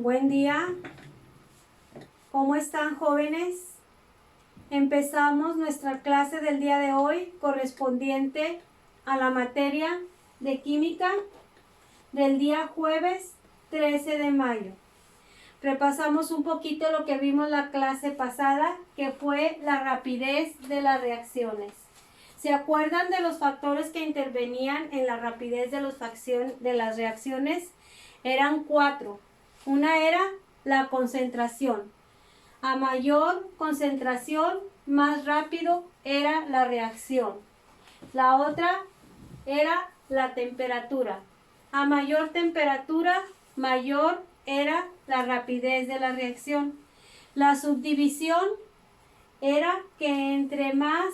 Buen día, ¿cómo están, jóvenes? Empezamos nuestra clase del día de hoy correspondiente a la materia de química del día jueves 13 de mayo. Repasamos un poquito lo que vimos la clase pasada, que fue la rapidez de las reacciones. ¿Se acuerdan de los factores que intervenían en la rapidez de las reacciones? Eran 4. Una era la concentración. A mayor concentración, más rápido era la reacción. La otra era la temperatura. A mayor temperatura, mayor era la rapidez de la reacción. La subdivisión era que entre más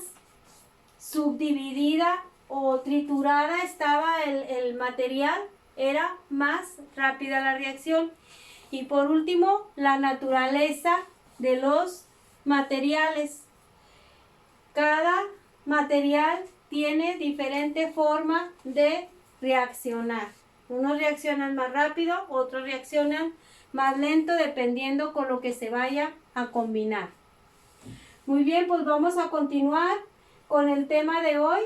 subdividida o triturada estaba el material, era más rápida la reacción. Y por último, la naturaleza de los materiales. Cada material tiene diferente forma de reaccionar. Unos reaccionan más rápido, otros reaccionan más lento, dependiendo con lo que se vaya a combinar. Muy bien, pues vamos a continuar con el tema de hoy,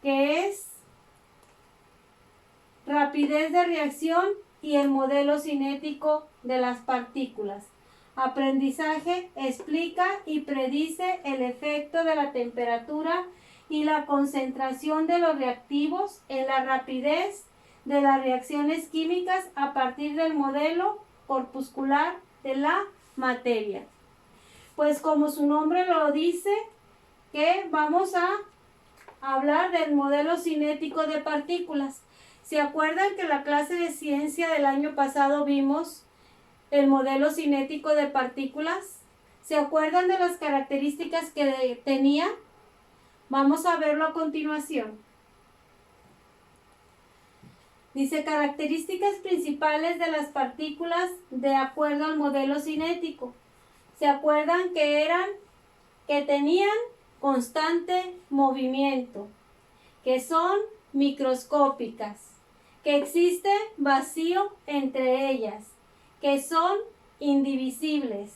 que es rapidez de reacción y el modelo cinético de las partículas. Aprendizaje explica y predice el efecto de la temperatura y la concentración de los reactivos en la rapidez de las reacciones químicas a partir del modelo corpuscular de la materia. Pues como su nombre lo dice, que vamos a hablar del modelo cinético de partículas. ¿Se acuerdan que en la clase de ciencia del año pasado vimos el modelo cinético de partículas? ¿Se acuerdan de las características que tenía? Vamos a verlo a continuación. Dice características principales de las partículas de acuerdo al modelo cinético. ¿Se acuerdan que tenían constante movimiento, que son microscópicas, que existe vacío entre ellas, que son indivisibles,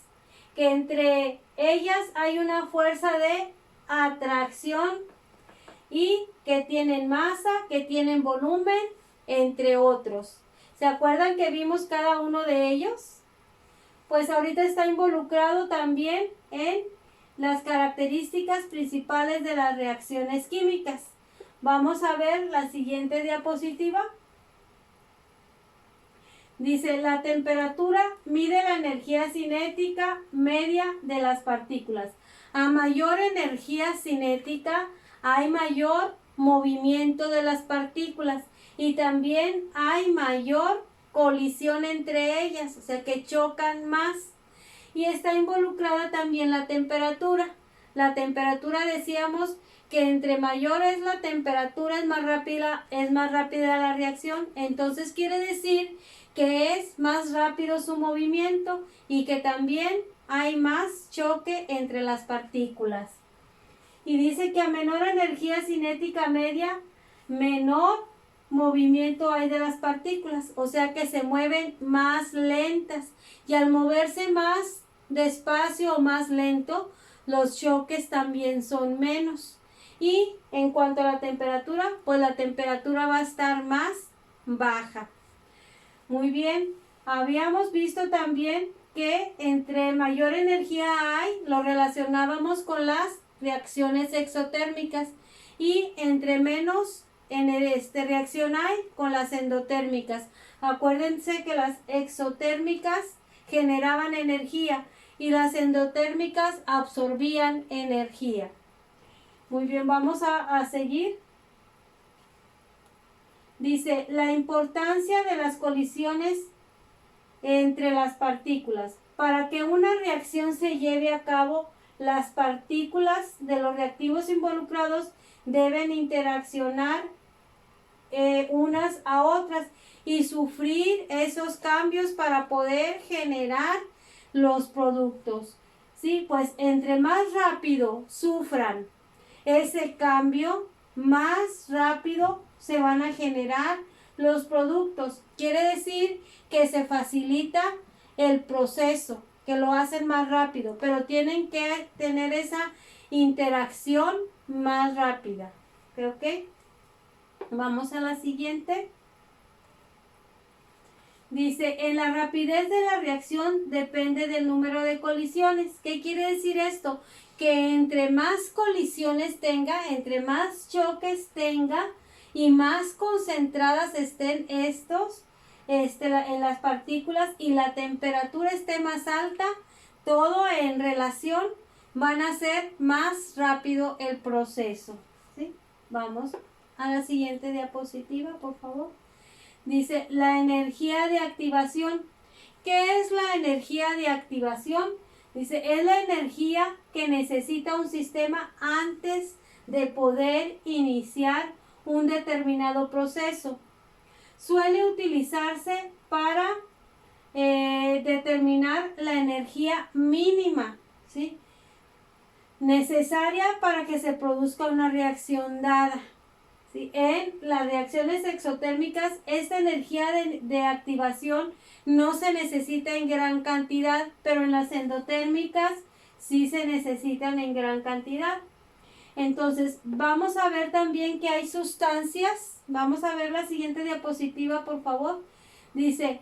que entre ellas hay una fuerza de atracción y que tienen masa, que tienen volumen, entre otros? ¿Se acuerdan que vimos cada uno de ellos? Pues ahorita está involucrado también en las características principales de las reacciones químicas. Vamos a ver la siguiente diapositiva. Dice, la temperatura mide la energía cinética media de las partículas. A mayor energía cinética hay mayor movimiento de las partículas y también hay mayor colisión entre ellas, o sea que chocan más. Y está involucrada también la temperatura. La temperatura, decíamos que entre mayor es la temperatura es más rápida la reacción. Entonces quiere decir que es más rápido su movimiento y que también hay más choque entre las partículas. Y dice que a menor energía cinética media, menor movimiento hay de las partículas, o sea que se mueven más lentas, y al moverse más despacio o más lento, los choques también son menos. Y en cuanto a la temperatura, pues la temperatura va a estar más baja. Muy bien, habíamos visto también que entre mayor energía hay, lo relacionábamos con las reacciones exotérmicas, y entre menos reacción hay con las endotérmicas. Acuérdense que las exotérmicas generaban energía y las endotérmicas absorbían energía. Muy bien, vamos a seguir. Dice, la importancia de las colisiones entre las partículas. Para que una reacción se lleve a cabo, las partículas de los reactivos involucrados deben interaccionar unas a otras y sufrir esos cambios para poder generar los productos. Sí, pues entre más rápido sufran ese cambio, más rápido se van a generar los productos. Quiere decir que se facilita el proceso, que lo hacen más rápido, pero tienen que tener esa interacción más rápida. ¿Ok? Vamos a la siguiente. Dice, en la rapidez de la reacción depende del número de colisiones. ¿Qué quiere decir esto? Que entre más colisiones tenga, entre más choques tenga y más concentradas estén en las partículas y la temperatura esté más alta, todo en relación van a ser más rápido el proceso. ¿Sí? Vamos a la siguiente diapositiva, por favor. Dice, la energía de activación. ¿Qué es la energía de activación? Dice, es la energía que necesita un sistema antes de poder iniciar un determinado proceso. Suele utilizarse para determinar la energía mínima, ¿sí?, necesaria para que se produzca una reacción dada. ¿Sí? En las reacciones exotérmicas, esta energía de activación no se necesita en gran cantidad, pero en las endotérmicas sí se necesitan en gran cantidad. Entonces, vamos a ver también que hay sustancias. Vamos a ver la siguiente diapositiva, por favor. Dice,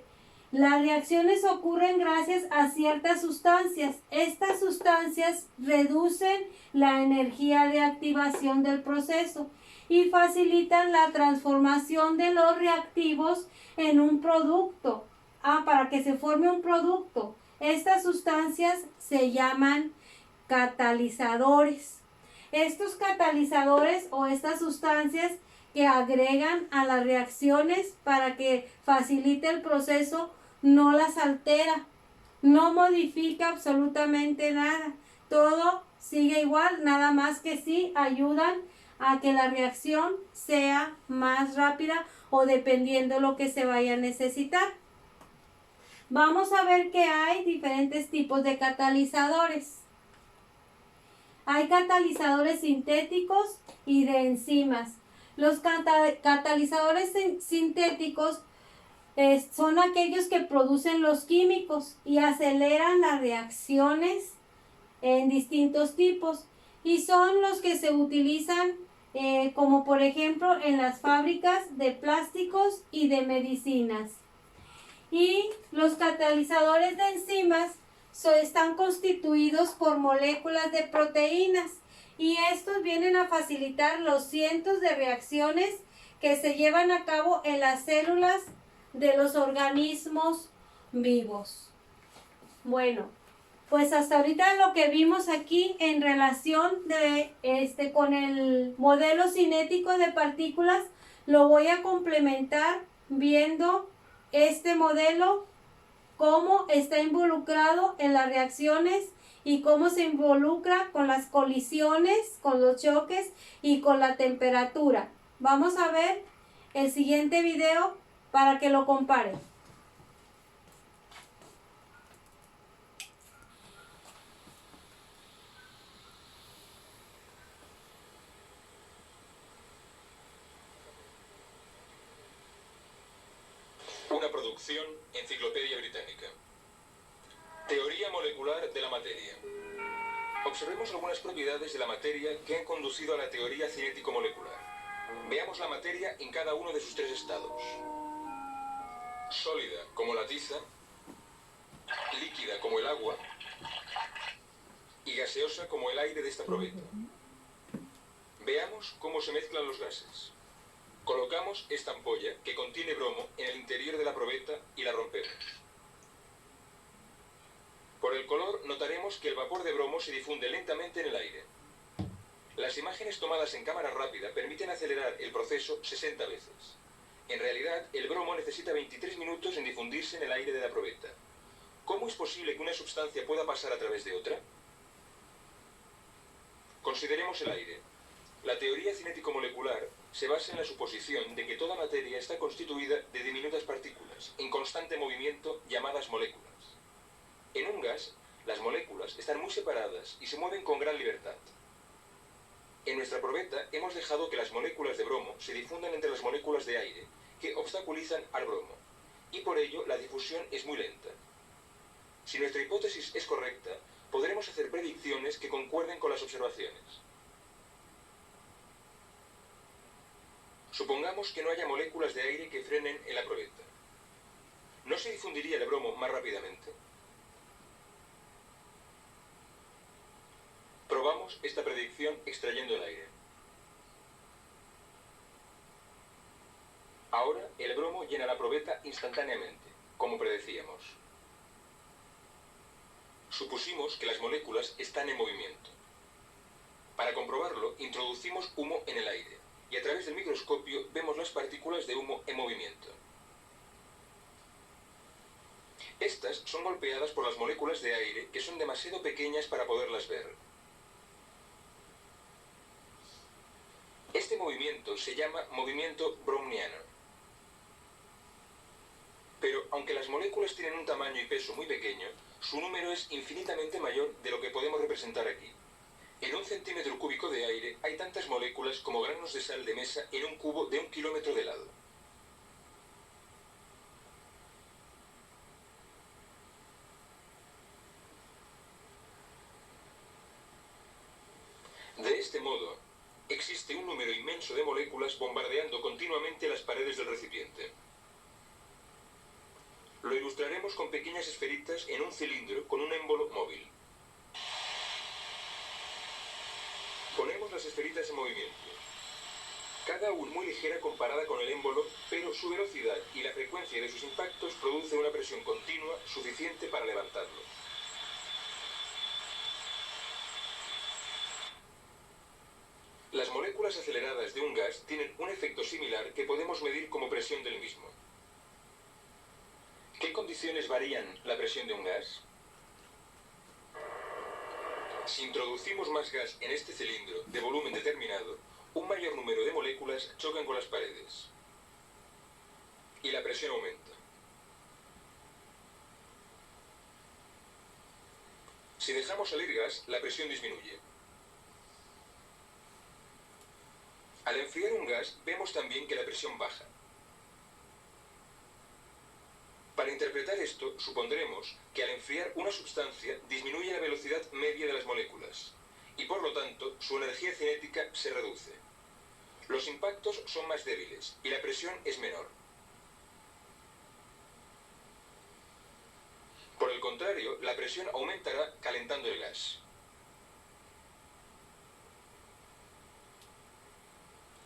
las reacciones ocurren gracias a ciertas sustancias. Estas sustancias reducen la energía de activación del proceso y facilitan la transformación de los reactivos en un producto. Para que se forme un producto. Estas sustancias se llaman catalizadores. Estos catalizadores o estas sustancias que agregan a las reacciones para que facilite el proceso no las altera, no modifica absolutamente nada. Todo sigue igual, nada más que sí ayudan a que la reacción sea más rápida o dependiendo lo que se vaya a necesitar. Vamos a ver que hay diferentes tipos de catalizadores. Hay catalizadores sintéticos y de enzimas. Los catalizadores sintéticos son aquellos que producen los químicos y aceleran las reacciones en distintos tipos. Y son los que se utilizan como por ejemplo en las fábricas de plásticos y de medicinas. Y los catalizadores de enzimas están constituidos por moléculas de proteínas y estos vienen a facilitar los cientos de reacciones que se llevan a cabo en las células de los organismos vivos. Bueno, pues hasta ahorita lo que vimos aquí en relación con el modelo cinético de partículas lo voy a complementar viendo este modelo, cómo está involucrado en las reacciones y cómo se involucra con las colisiones, con los choques y con la temperatura. Vamos a ver el siguiente video para que lo comparen. Una producción Enciclopedia Británica. Teoría molecular de la materia. Observemos algunas propiedades de la materia que han conducido a la teoría cinético-molecular. Veamos la materia en cada uno de sus tres estados. Sólida como la tiza, líquida como el agua y gaseosa como el aire de esta probeta. Veamos cómo se mezclan los gases. Colocamos esta ampolla que contiene bromo en el interior de la probeta y la rompemos. Por el color notaremos que el vapor de bromo se difunde lentamente en el aire. Las imágenes tomadas en cámara rápida permiten acelerar el proceso 60 veces. En realidad, el bromo necesita 23 minutos en difundirse en el aire de la probeta. ¿Cómo es posible que una sustancia pueda pasar a través de otra? Consideremos el aire. La teoría cinético-molecular se basa en la suposición de que toda materia está constituida de diminutas partículas, en constante movimiento, llamadas moléculas. En un gas, las moléculas están muy separadas y se mueven con gran libertad. En nuestra probeta hemos dejado que las moléculas de bromo se difundan entre las moléculas de aire que obstaculizan al bromo, y por ello la difusión es muy lenta. Si nuestra hipótesis es correcta, podremos hacer predicciones que concuerden con las observaciones. Supongamos que no haya moléculas de aire que frenen en la probeta. ¿No se difundiría el bromo más rápidamente? Probamos esta predicción extrayendo el aire. Ahora el bromo llena la probeta instantáneamente, como predecíamos. Supusimos que las moléculas están en movimiento. Para comprobarlo, introducimos humo en el aire, y a través del microscopio vemos las partículas de humo en movimiento. Estas son golpeadas por las moléculas de aire que son demasiado pequeñas para poderlas ver. Este movimiento se llama movimiento browniano. Pero aunque las moléculas tienen un tamaño y peso muy pequeño, su número es infinitamente mayor de lo que podemos representar aquí. En 1 centímetro cúbico de aire hay tantas moléculas como granos de sal de mesa en un cubo de 1 kilómetro de lado. De este modo, existe un número inmenso de moléculas bombardeando continuamente las paredes del recipiente. Lo ilustraremos con pequeñas esferitas en un cilindro con un émbolo móvil. Ponemos las esferitas en movimiento. Cada una muy ligera comparada con el émbolo, pero su velocidad y la frecuencia de sus impactos produce una presión continua suficiente para levantarlo. Las moléculas aceleradas de un gas tienen un efecto similar que podemos medir como presión del mismo. ¿Qué condiciones varían la presión de un gas? Si introducimos más gas en este cilindro de volumen determinado, un mayor número de moléculas chocan con las paredes y la presión aumenta. Si dejamos salir gas, la presión disminuye. Al enfriar un gas, vemos también que la presión baja. Para interpretar esto, supondremos que al enfriar una sustancia disminuye la velocidad media de las moléculas, y por lo tanto su energía cinética se reduce. Los impactos son más débiles y la presión es menor. Por el contrario, la presión aumentará calentando el gas.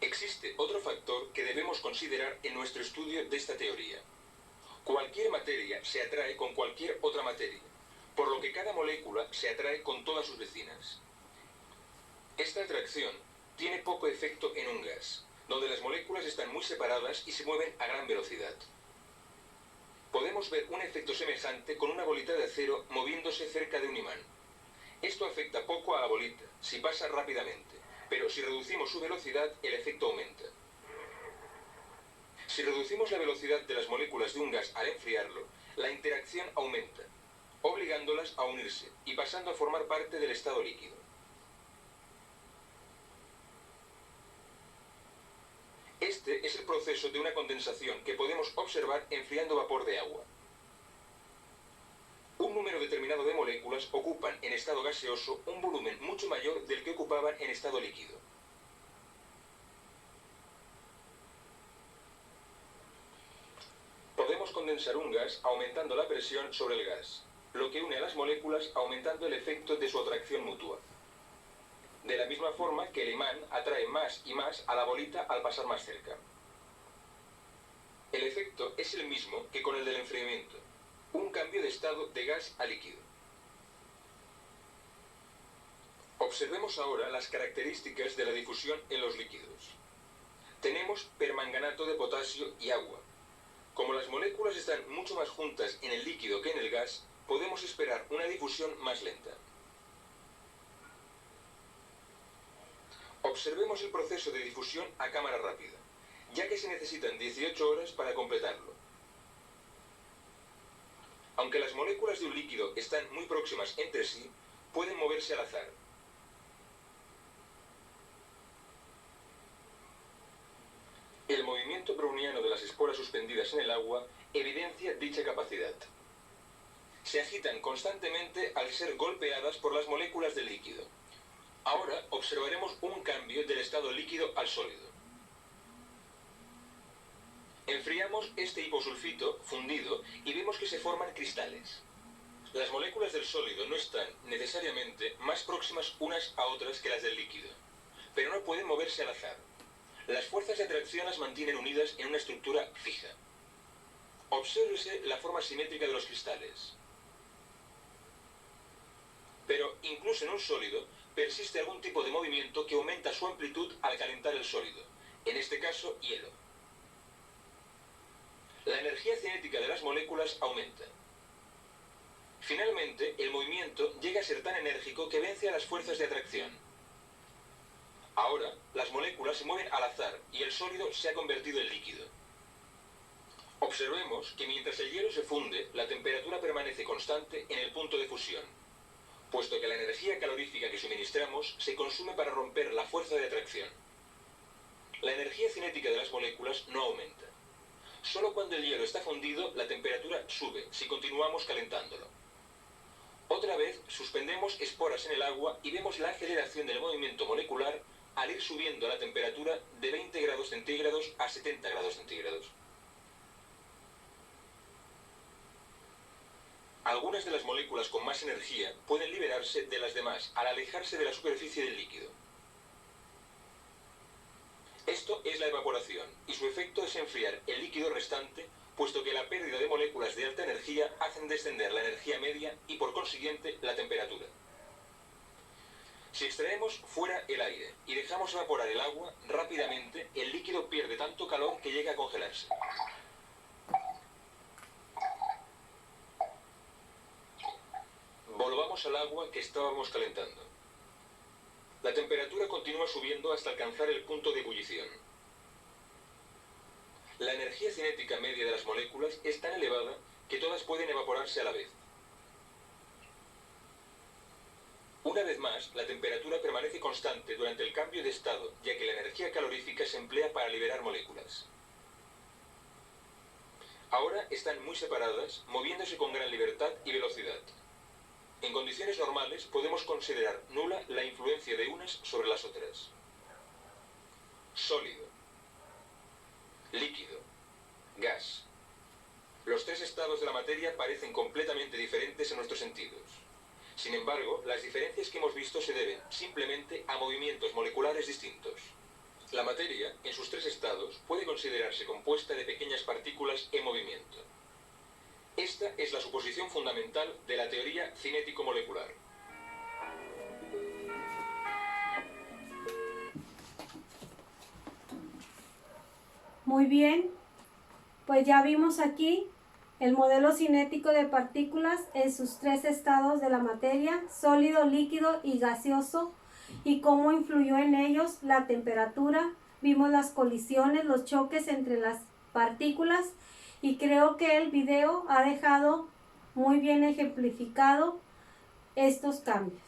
Existe otro factor que debemos considerar en nuestro estudio de esta teoría. Cualquier materia se atrae con cualquier otra materia, por lo que cada molécula se atrae con todas sus vecinas. Esta atracción tiene poco efecto en un gas, donde las moléculas están muy separadas y se mueven a gran velocidad. Podemos ver un efecto semejante con una bolita de acero moviéndose cerca de un imán. Esto afecta poco a la bolita, si pasa rápidamente, pero si reducimos su velocidad, el efecto aumenta. Si reducimos la velocidad de las moléculas de un gas al enfriarlo, la interacción aumenta, obligándolas a unirse y pasando a formar parte del estado líquido. Este es el proceso de una condensación que podemos observar enfriando vapor de agua. Un número determinado de moléculas ocupan en estado gaseoso un volumen mucho mayor del que ocupaban en estado líquido. Podemos condensar un gas aumentando la presión sobre el gas, lo que une a las moléculas aumentando el efecto de su atracción mutua. De la misma forma que el imán atrae más y más a la bolita al pasar más cerca. El efecto es el mismo que con el del enfriamiento, un cambio de estado de gas a líquido. Observemos ahora las características de la difusión en los líquidos. Tenemos permanganato de potasio y agua. Como las moléculas están mucho más juntas en el líquido que en el gas, podemos esperar una difusión más lenta. Observemos el proceso de difusión a cámara rápida, ya que se necesitan 18 horas para completarlo. Aunque las moléculas de un líquido están muy próximas entre sí, pueden moverse al azar. El movimiento browniano de las espuelas suspendidas en el agua evidencia dicha capacidad. Se agitan constantemente al ser golpeadas por las moléculas del líquido. Ahora observaremos un cambio del estado líquido al sólido. Enfriamos este hiposulfito fundido y vemos que se forman cristales. Las moléculas del sólido no están necesariamente más próximas unas a otras que las del líquido, pero no pueden moverse al azar. Las fuerzas de atracción las mantienen unidas en una estructura fija. Obsérvese la forma simétrica de los cristales. Pero incluso en un sólido persiste algún tipo de movimiento que aumenta su amplitud al calentar el sólido, en este caso hielo. La energía cinética de las moléculas aumenta. Finalmente, el movimiento llega a ser tan enérgico que vence a las fuerzas de atracción. Ahora, las moléculas se mueven al azar y el sólido se ha convertido en líquido. Observemos que mientras el hielo se funde, la temperatura permanece constante en el punto de fusión, puesto que la energía calorífica que suministramos se consume para romper la fuerza de atracción. La energía cinética de las moléculas no aumenta. Solo cuando el hielo está fundido, la temperatura sube si continuamos calentándolo. Otra vez, suspendemos esporas en el agua y vemos la aceleración del movimiento molecular al ir subiendo la temperatura de 20 grados centígrados a 70 grados centígrados. Algunas de las moléculas con más energía pueden liberarse de las demás al alejarse de la superficie del líquido. Esto es la evaporación, y su efecto es enfriar el líquido restante, puesto que la pérdida de moléculas de alta energía hacen descender la energía media y por consiguiente la temperatura. Si extraemos fuera el aire y dejamos evaporar el agua, rápidamente el líquido pierde tanto calor que llega a congelarse. Volvamos al agua que estábamos calentando. La temperatura continúa subiendo hasta alcanzar el punto de ebullición. La energía cinética media de las moléculas es tan elevada que todas pueden evaporarse a la vez. Una vez más, la temperatura permanece constante durante el cambio de estado, ya que la energía calorífica se emplea para liberar moléculas. Ahora están muy separadas, moviéndose con gran libertad y velocidad. En condiciones normales podemos considerar nula la influencia de unas sobre las otras. Sólido, líquido, gas. Los tres estados de la materia parecen completamente diferentes en nuestros sentidos. Sin embargo, las diferencias que hemos visto se deben simplemente a movimientos moleculares distintos. La materia, en sus tres estados, puede considerarse compuesta de pequeñas partículas en movimiento. Esta es la suposición fundamental de la teoría cinético-molecular. Muy bien, pues ya vimos aquí el modelo cinético de partículas en sus tres estados de la materia, sólido, líquido y gaseoso, y cómo influyó en ellos la temperatura. Vimos las colisiones, los choques entre las partículas, y creo que el video ha dejado muy bien ejemplificado estos cambios.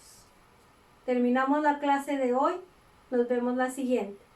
Terminamos la clase de hoy, nos vemos la siguiente.